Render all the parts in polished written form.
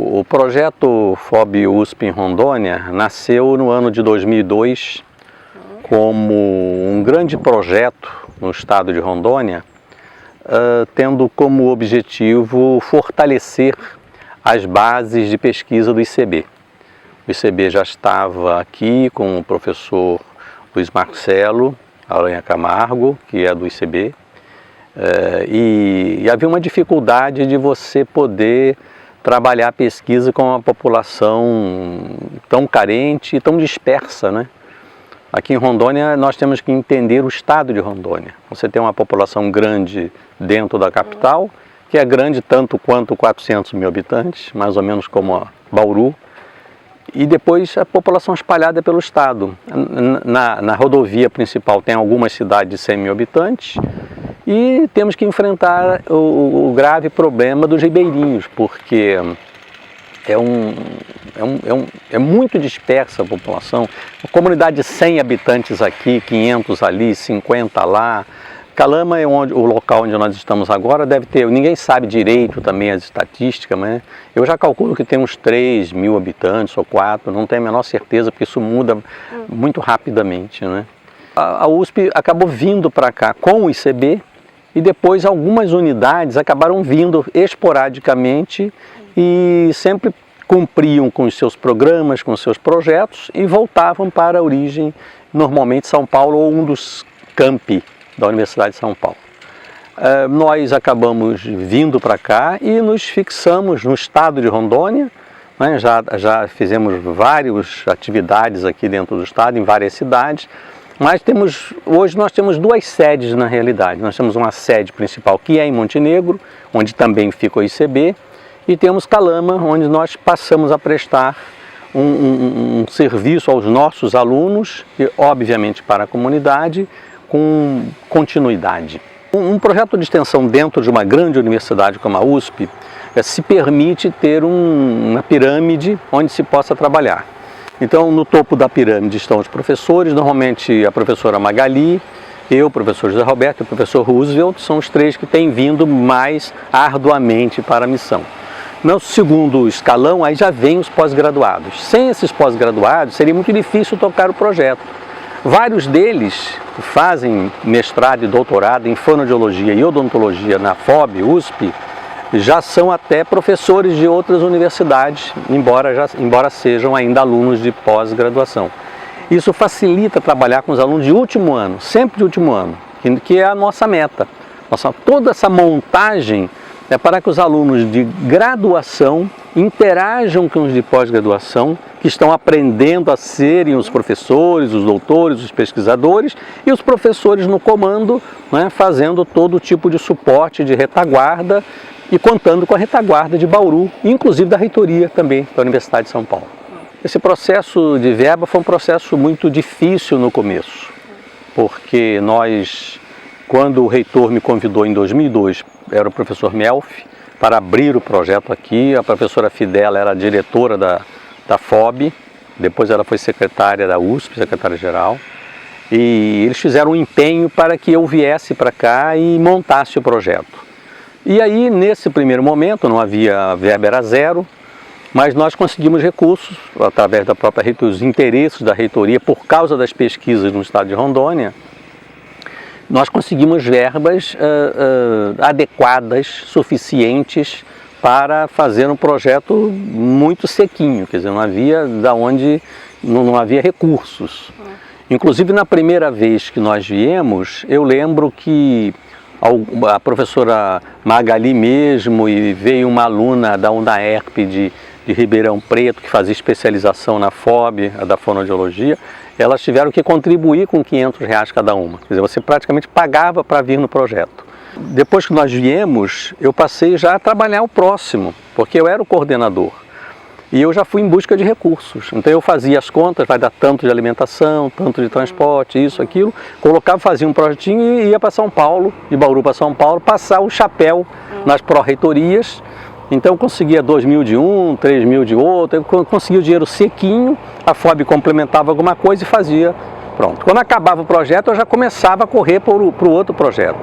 O projeto FOB USP em Rondônia nasceu no ano de 2002 como um grande projeto no estado de Rondônia, tendo como objetivo fortalecer as bases de pesquisa do ICB. O ICB já estava aqui com o professor Luiz Marcelo Aranha Camargo, que é do ICB, e havia uma dificuldade de você poder trabalhar a pesquisa com uma população tão carente e tão dispersa, né? Aqui em Rondônia nós temos que entender o estado de Rondônia. Você tem uma população grande dentro da capital, que é grande tanto quanto 400 mil habitantes, mais ou menos como a Bauru, e depois a população espalhada pelo estado. Na rodovia principal tem algumas cidades de 100 mil habitantes, e temos que enfrentar o grave problema dos ribeirinhos, porque é muito dispersa a população. Uma comunidade de 100 habitantes aqui, 500 ali, 50 lá. Calama é o local onde nós estamos agora, deve ter, ninguém sabe direito também as estatísticas, mas eu já calculo que tem uns 3 mil habitantes ou 4, não tenho a menor certeza, porque isso muda muito rapidamente, né? A USP acabou vindo para cá com o ICB, e depois algumas unidades acabaram vindo esporadicamente e sempre cumpriam com os seus programas, com os seus projetos e voltavam para a origem, normalmente São Paulo ou um dos campi da Universidade de São Paulo. Nós acabamos vindo para cá e nos fixamos no estado de Rondônia, né? Já fizemos várias atividades aqui dentro do estado, em várias cidades. Mas hoje nós temos duas sedes na realidade. Nós temos uma sede principal que é em Montenegro, onde também fica o ICB, e temos Calama, onde nós passamos a prestar um serviço aos nossos alunos e, obviamente, para a comunidade, com continuidade. Um projeto de extensão dentro de uma grande universidade como a USP se permite ter uma pirâmide onde se possa trabalhar. Então, no topo da pirâmide estão os professores, normalmente a professora Magali, eu, o professor José Roberto e o professor Roosevelt, são os três que têm vindo mais arduamente para a missão. No segundo escalão, aí já vem os pós-graduados. Sem esses pós-graduados, seria muito difícil tocar o projeto. Vários deles fazem mestrado e doutorado em fonoaudiologia e odontologia na FOB, USP, já são até professores de outras universidades, embora sejam ainda alunos de pós-graduação. Isso facilita trabalhar com os alunos de último ano, sempre de último ano, que é a nossa meta. Toda essa montagem é para que os alunos de graduação interajam com os de pós-graduação, que estão aprendendo a serem os professores, os doutores, os pesquisadores, e os professores no comando, né, fazendo todo tipo de suporte, de retaguarda, e contando com a retaguarda de Bauru, inclusive da reitoria também da Universidade de São Paulo. Esse processo de verba foi um processo muito difícil no começo, porque quando o reitor me convidou em 2002, era o professor Melf, para abrir o projeto aqui. A professora Fidela era a diretora da FOB, depois ela foi secretária da USP, secretária-geral, e eles fizeram um empenho para que eu viesse para cá e montasse o projeto. E aí, nesse primeiro momento, não havia verba, era zero, mas nós conseguimos recursos, através da própria reitoria, os interesses da reitoria, por causa das pesquisas no estado de Rondônia, nós conseguimos verbas adequadas, suficientes, para fazer um projeto muito sequinho, quer dizer, não havia recursos. Inclusive, na primeira vez que nós viemos, eu lembro que a professora Magali mesmo, e veio uma aluna da UNAERP de Ribeirão Preto, que fazia especialização na FOB, a da fonoaudiologia, elas tiveram que contribuir com R$500 cada uma. Quer dizer, você praticamente pagava para vir no projeto. Depois que nós viemos, eu passei já a trabalhar o próximo, porque eu era o coordenador. E eu já fui em busca de recursos. Então eu fazia as contas, vai dar tanto de alimentação, tanto de transporte, isso, aquilo. Colocava, fazia um projetinho e ia para São Paulo, de Bauru para São Paulo, passar o chapéu nas pró-reitorias. Então eu conseguia 2 mil de um, 3 mil de outro, eu conseguia o dinheiro sequinho, a FOB complementava alguma coisa e fazia. Pronto. Quando acabava o projeto, eu já começava a correr para o outro projeto.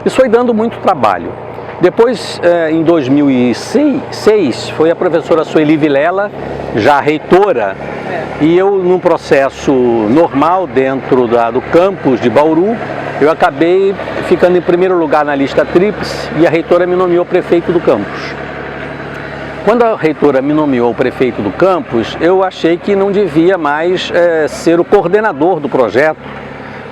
Isso foi dando muito trabalho. Depois, em 2006, foi a professora Sueli Vilela, já reitora, e eu, num processo normal dentro do campus de Bauru, eu acabei ficando em primeiro lugar na lista tríplice e a reitora me nomeou prefeito do campus. Quando a reitora me nomeou prefeito do campus, eu achei que não devia mais ser o coordenador do projeto,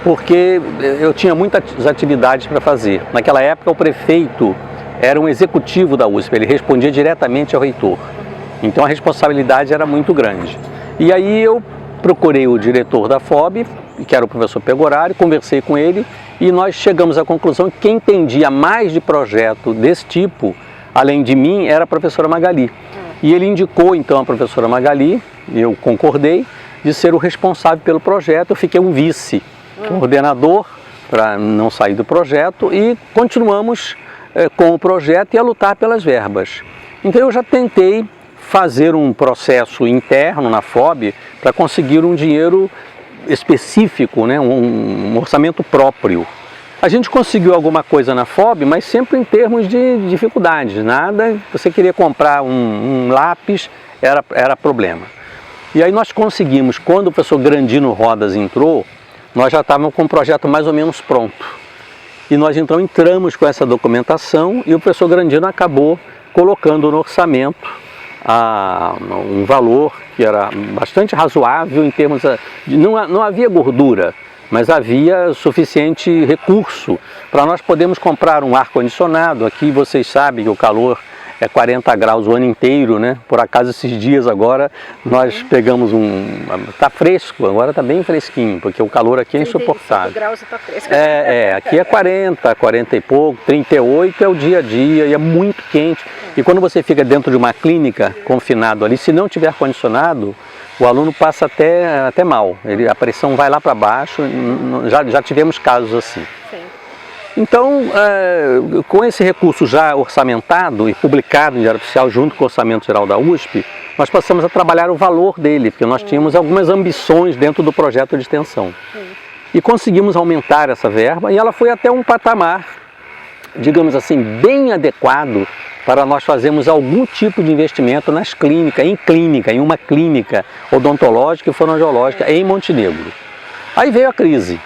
porque eu tinha muitas atividades para fazer. Naquela época, o prefeito era um executivo da USP, ele respondia diretamente ao reitor. Então a responsabilidade era muito grande. E aí eu procurei o diretor da FOB, que era o professor Pegorari, conversei com ele e nós chegamos à conclusão que quem entendia mais de projeto desse tipo, além de mim, era a professora Magali. E ele indicou então a professora Magali, eu concordei, de ser o responsável pelo projeto. Eu fiquei um vice-coordenador para não sair do projeto e continuamos com o projeto e a lutar pelas verbas. Então eu já tentei fazer um processo interno na FOB para conseguir um dinheiro específico, né, um orçamento próprio. A gente conseguiu alguma coisa na FOB, mas sempre em termos de dificuldades. Nada, você queria comprar um lápis, era problema. E aí nós conseguimos, quando o professor Grandino Rodas entrou, nós já estávamos com o projeto mais ou menos pronto. E nós então entramos com essa documentação e o professor Grandino acabou colocando no orçamento um valor que era bastante razoável em termos de... Não havia gordura, mas havia suficiente recurso para nós podermos comprar um ar-condicionado. Aqui vocês sabem que o calor é 40 graus o ano inteiro, né? Por acaso esses dias agora nós pegamos tá fresco, agora tá bem fresquinho, porque o calor aqui é insuportável. 35 graus tá fresco. Aqui é 40 e pouco, 38 é o dia a dia e é muito quente. E quando você fica dentro de uma clínica, confinado ali, se não tiver ar-condicionado, o aluno passa até mal. A pressão vai lá para baixo, já tivemos casos assim. Sim. Então, com esse recurso já orçamentado e publicado em Diário Oficial junto com o Orçamento Geral da USP, nós passamos a trabalhar o valor dele, porque nós tínhamos algumas ambições dentro do projeto de extensão. E conseguimos aumentar essa verba e ela foi até um patamar, digamos assim, bem adequado para nós fazermos algum tipo de investimento nas clínicas, em uma clínica odontológica e fonoaudiológica em Montenegro. Aí veio a crise.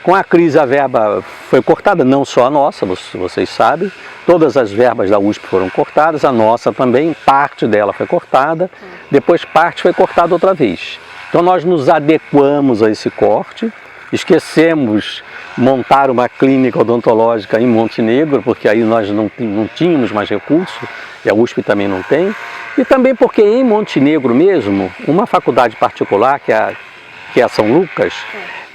Com a crise a verba foi cortada, não só a nossa, vocês sabem, todas as verbas da USP foram cortadas, a nossa também, parte dela foi cortada, depois parte foi cortada outra vez. Então nós nos adequamos a esse corte, esquecemos montar uma clínica odontológica em Montenegro, porque aí nós não tínhamos mais recursos, e a USP também não tem, e também porque em Montenegro mesmo, uma faculdade particular, que é a São Lucas,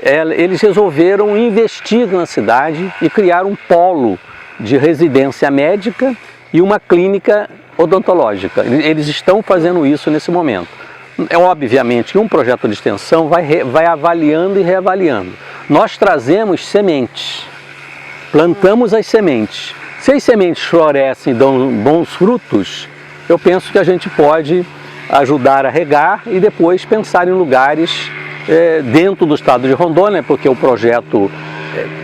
eles resolveram investir na cidade e criar um polo de residência médica e uma clínica odontológica. Eles estão fazendo isso nesse momento. É obviamente que um projeto de extensão vai avaliando e reavaliando. Nós trazemos sementes, plantamos as sementes. Se as sementes florescem e dão bons frutos, eu penso que a gente pode ajudar a regar e depois pensar em lugares dentro do estado de Rondônia, porque o projeto,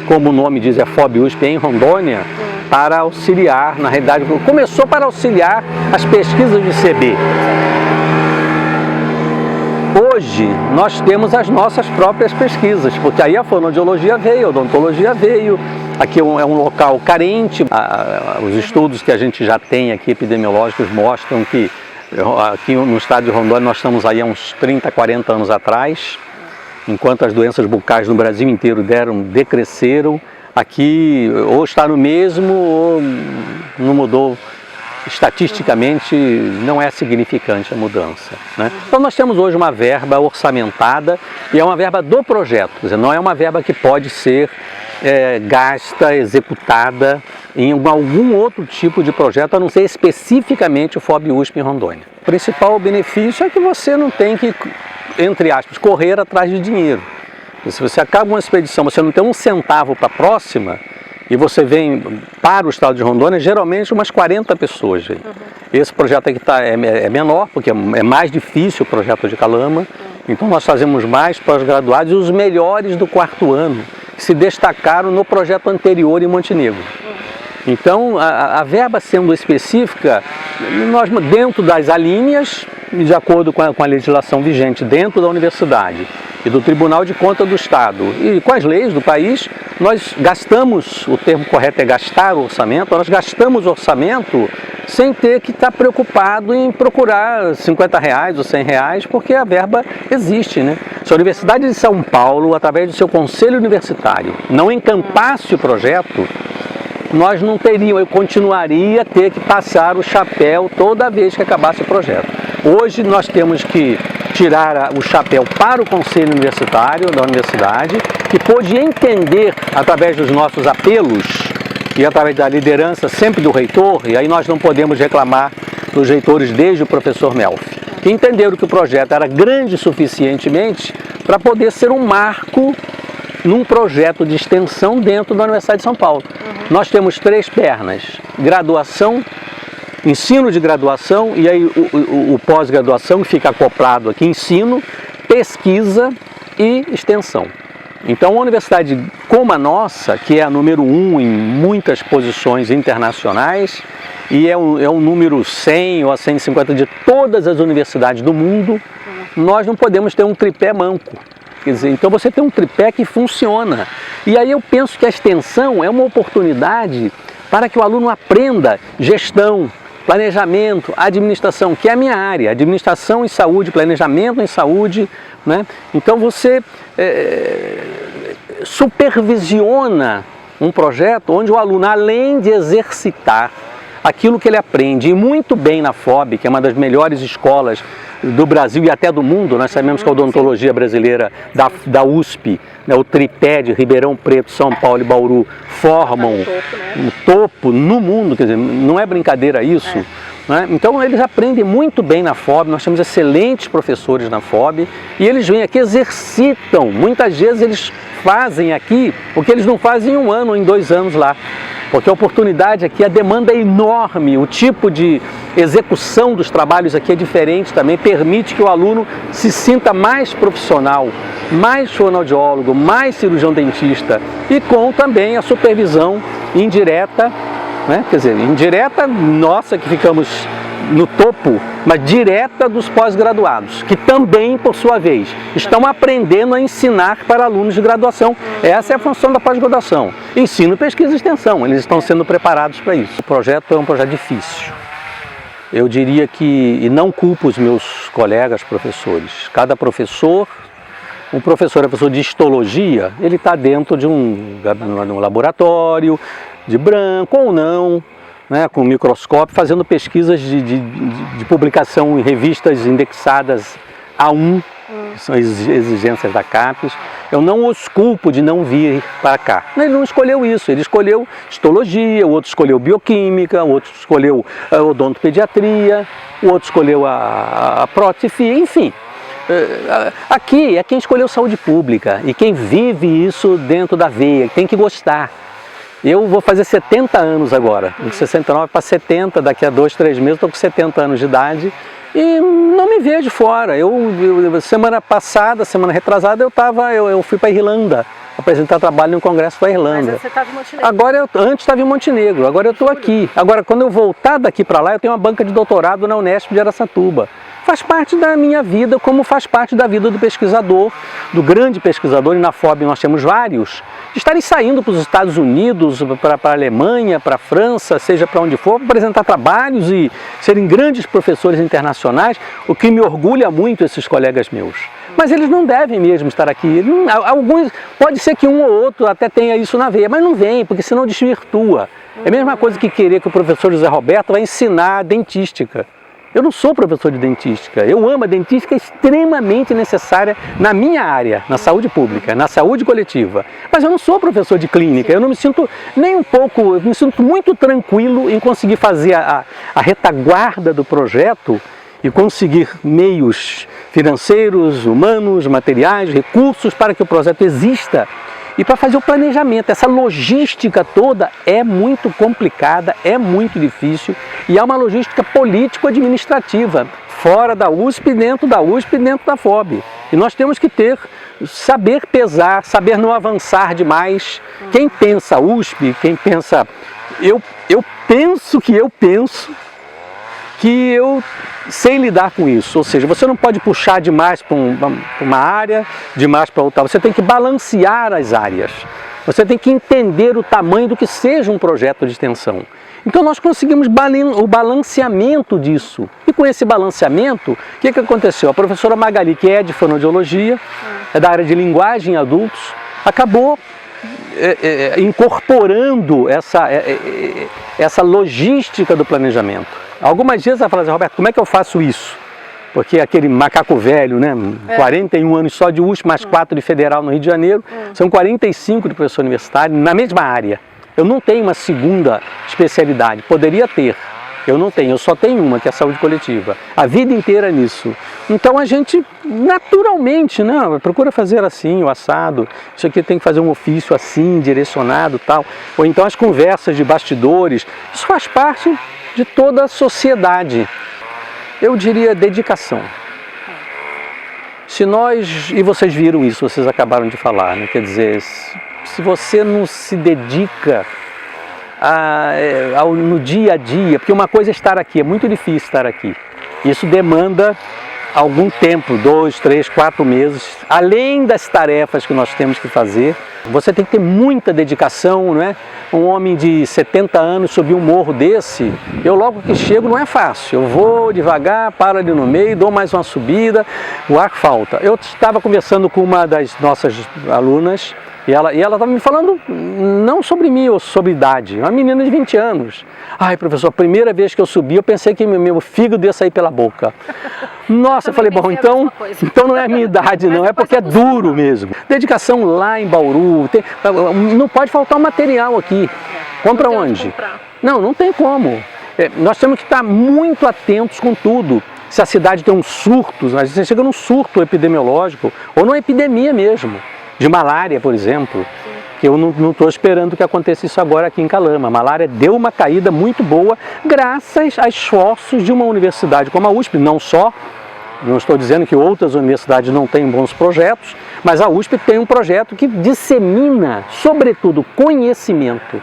como o nome diz, é FOB USP em Rondônia, para auxiliar, na realidade, começou para auxiliar as pesquisas de CB. Hoje nós temos as nossas próprias pesquisas, porque aí a fonoaudiologia veio, a odontologia veio, aqui é um local carente, os estudos que a gente já tem aqui epidemiológicos mostram que aqui no estado de Rondônia nós estamos aí há uns 30, 40 anos atrás, enquanto as doenças bucais no Brasil inteiro decresceram, aqui ou está no mesmo ou não mudou. Estatisticamente não é significante a mudança, né? Então nós temos hoje uma verba orçamentada e é uma verba do projeto, quer dizer, não é uma verba que pode ser gasta, executada em algum outro tipo de projeto, a não ser especificamente o FOB USP em Rondônia. O principal benefício é que você não tem que, entre aspas, correr atrás de dinheiro. Se você acaba uma expedição, você não tem um centavo para a próxima, e você vem para o estado de Rondônia, geralmente umas 40 pessoas vêm. Esse projeto aqui é menor, porque é mais difícil o projeto de Calama. Então nós fazemos mais pós-graduados e os melhores do 4º ano, que se destacaram no projeto anterior em Montenegro. Então, a verba sendo específica, nós dentro das alíneas, de acordo com a legislação vigente dentro da universidade e do Tribunal de Contas do Estado e com as leis do país, nós gastamos, o termo correto é gastar o orçamento, nós gastamos o orçamento sem ter que estar preocupado em procurar R$50 ou R$100, porque a verba existe, né? Se a Universidade de São Paulo, através do seu conselho universitário, não encampasse o projeto, nós não teríamos, eu continuaria a ter que passar o chapéu toda vez que acabasse o projeto. Hoje nós temos que tirar o chapéu para o conselho universitário da universidade, que pôde entender, através dos nossos apelos e através da liderança sempre do reitor, e aí nós não podemos reclamar dos reitores desde o professor Melfi, que entenderam que o projeto era grande suficientemente para poder ser um marco num projeto de extensão dentro da Universidade de São Paulo. Nós temos 3 pernas: graduação, ensino de graduação, e aí o pós-graduação fica acoplado aqui, ensino, pesquisa e extensão. Então, uma universidade como a nossa, que é a número 1 em muitas posições internacionais, e é um número 100 ou a 150 de todas as universidades do mundo, nós não podemos ter um tripé manco. Quer dizer, então você tem um tripé que funciona. E aí eu penso que a extensão é uma oportunidade para que o aluno aprenda gestão, planejamento, administração, que é a minha área, administração em saúde, planejamento em saúde, né? Então você supervisiona um projeto onde o aluno, além de exercitar aquilo que ele aprende, e muito bem na FOB, que é uma das melhores escolas do Brasil e até do mundo, nós sabemos que a odontologia brasileira da USP, né, o tripé de Ribeirão Preto, São Paulo e Bauru formam um topo no mundo, quer dizer, não é brincadeira isso. Né? Então eles aprendem muito bem na FOB, nós temos excelentes professores na FOB e eles vêm aqui, exercitam, muitas vezes eles fazem aqui o que eles não fazem em 1 ano ou em 2 anos lá. Porque a oportunidade aqui, a demanda é enorme, o tipo de execução dos trabalhos aqui é diferente também, permite que o aluno se sinta mais profissional, mais fonoaudiólogo, mais cirurgião dentista e com também a supervisão indireta, né? Quer dizer, indireta nossa que ficamos no topo, mas direta dos pós-graduados, que também, por sua vez, estão aprendendo a ensinar para alunos de graduação. Essa é a função da pós-graduação. Ensino, pesquisa e extensão, eles estão sendo preparados para isso. O projeto é um projeto difícil. Eu diria que, e não culpo os meus colegas professores, cada professor, um professor de histologia, ele está dentro de um laboratório, de branco ou não, né, com microscópio, fazendo pesquisas de publicação em revistas indexadas A1, que são exigências da CAPES. Eu não os culpo de não vir para cá. Ele não escolheu isso, ele escolheu histologia, o outro escolheu bioquímica, o outro escolheu odontopediatria, o outro escolheu a prótese, enfim. Aqui é quem escolheu saúde pública e quem vive isso dentro da veia, tem que gostar. Eu vou fazer 70 anos agora, de 69 para 70, daqui a 2, 3 meses estou com 70 anos de idade e não me vejo fora. Semana passada, semana retrasada, eu fui para a Irlanda apresentar trabalho no congresso da Irlanda. Mas você estava em Montenegro? Antes estava em Montenegro, agora eu estou aqui. Agora, quando eu voltar daqui para lá, eu tenho uma banca de doutorado na Unesp de Araçatuba. Faz parte da minha vida, como faz parte da vida do pesquisador, do grande pesquisador, e na FOB nós temos vários, de estarem saindo para os Estados Unidos, para a Alemanha, para a França, seja para onde for, para apresentar trabalhos e serem grandes professores internacionais, o que me orgulha muito esses colegas meus. Mas eles não devem mesmo estar aqui. Alguns, pode ser que um ou outro até tenha isso na veia, mas não vem, porque senão desvirtua. É a mesma coisa que querer que o professor José Roberto vai ensinar dentística. Eu não sou professor de dentística, eu amo a dentística, é extremamente necessária na minha área, na saúde pública, na saúde coletiva. Mas eu não sou professor de clínica, eu não me sinto nem um pouco, eu me sinto muito tranquilo em conseguir fazer a retaguarda do projeto e conseguir meios financeiros, humanos, materiais, recursos para que o projeto exista. E para fazer o planejamento, essa logística toda é muito complicada, é muito difícil e é uma logística político-administrativa, fora da USP, dentro da USP e dentro da FOB. E nós temos que saber pesar, saber não avançar demais. Quem pensa USP, quem pensa eu penso que eu sei lidar com isso, ou seja, você não pode puxar demais para uma área, demais para outra, você tem que balancear as áreas, você tem que entender o tamanho do que seja um projeto de extensão. Então nós conseguimos o balanceamento disso, e com esse balanceamento, o que aconteceu? A professora Magali, que é de fonoaudiologia, é da área de linguagem em adultos, acabou incorporando essa logística do planejamento. Algumas vezes ela fala assim, Roberto, como é que eu faço isso? Porque aquele macaco velho, né? 41 anos só de USP, mais 4 de federal no Rio de Janeiro, são 45 de professor universitário na mesma área. Eu não tenho uma segunda especialidade, poderia ter, eu não tenho, eu só tenho uma, que é a saúde coletiva. A vida inteira nisso. Então a gente, naturalmente, né, procura fazer assim, o assado, isso aqui tem que fazer um ofício assim, direcionado, tal. Ou então as conversas de bastidores, isso faz parte de toda a sociedade. Eu diria dedicação. Se nós, e vocês viram isso, vocês acabaram de falar, né? Quer dizer, se você não se dedica no dia a dia, porque uma coisa é estar aqui, é muito difícil estar aqui. Isso demanda algum tempo, 2, 3, 4 meses, além das tarefas que nós temos que fazer. Você tem que ter muita dedicação, não é? Um homem de 70 anos subir um morro desse, eu logo que chego não é fácil. Eu vou devagar, paro ali no meio, dou mais uma subida, o ar falta. Eu estava conversando com uma das nossas alunas, e ela estava me falando, não sobre mim ou sobre idade, uma menina de 20 anos. Ai, professor, a primeira vez que eu subi, eu pensei que meu fígado ia sair pela boca. Nossa, eu falei, bom, então não é a minha idade, não, é porque é duro mesmo. Dedicação lá em Bauru, não pode faltar o material aqui. Compra onde? Não tem como. Nós temos que estar muito atentos com tudo. Se a cidade tem um surto, a gente chega num surto epidemiológico, ou numa epidemia mesmo. De malária, por exemplo, que eu não estou esperando que aconteça isso agora aqui em Calama. A malária deu uma caída muito boa graças a esforços de uma universidade como a USP, não só, não estou dizendo que outras universidades não têm bons projetos, mas a USP tem um projeto que dissemina, sobretudo, conhecimento.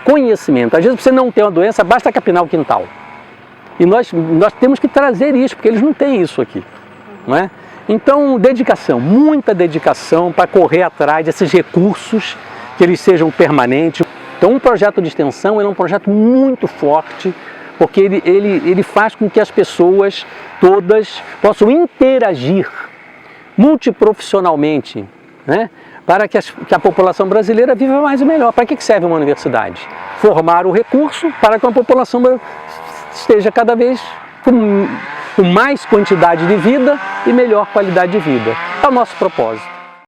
Conhecimento. Às vezes, para você não ter uma doença, basta capinar o quintal. E nós temos que trazer isso, porque eles não têm isso aqui, não é? Então, dedicação, muita dedicação para correr atrás desses recursos, que eles sejam permanentes. Então, um projeto de extensão é um projeto muito forte, porque ele faz com que as pessoas todas possam interagir multiprofissionalmente, né? Para que a população brasileira viva mais e melhor. Para que serve uma universidade? Formar o recurso para que a população esteja cada vez com mais quantidade de vida e melhor qualidade de vida. É o nosso propósito.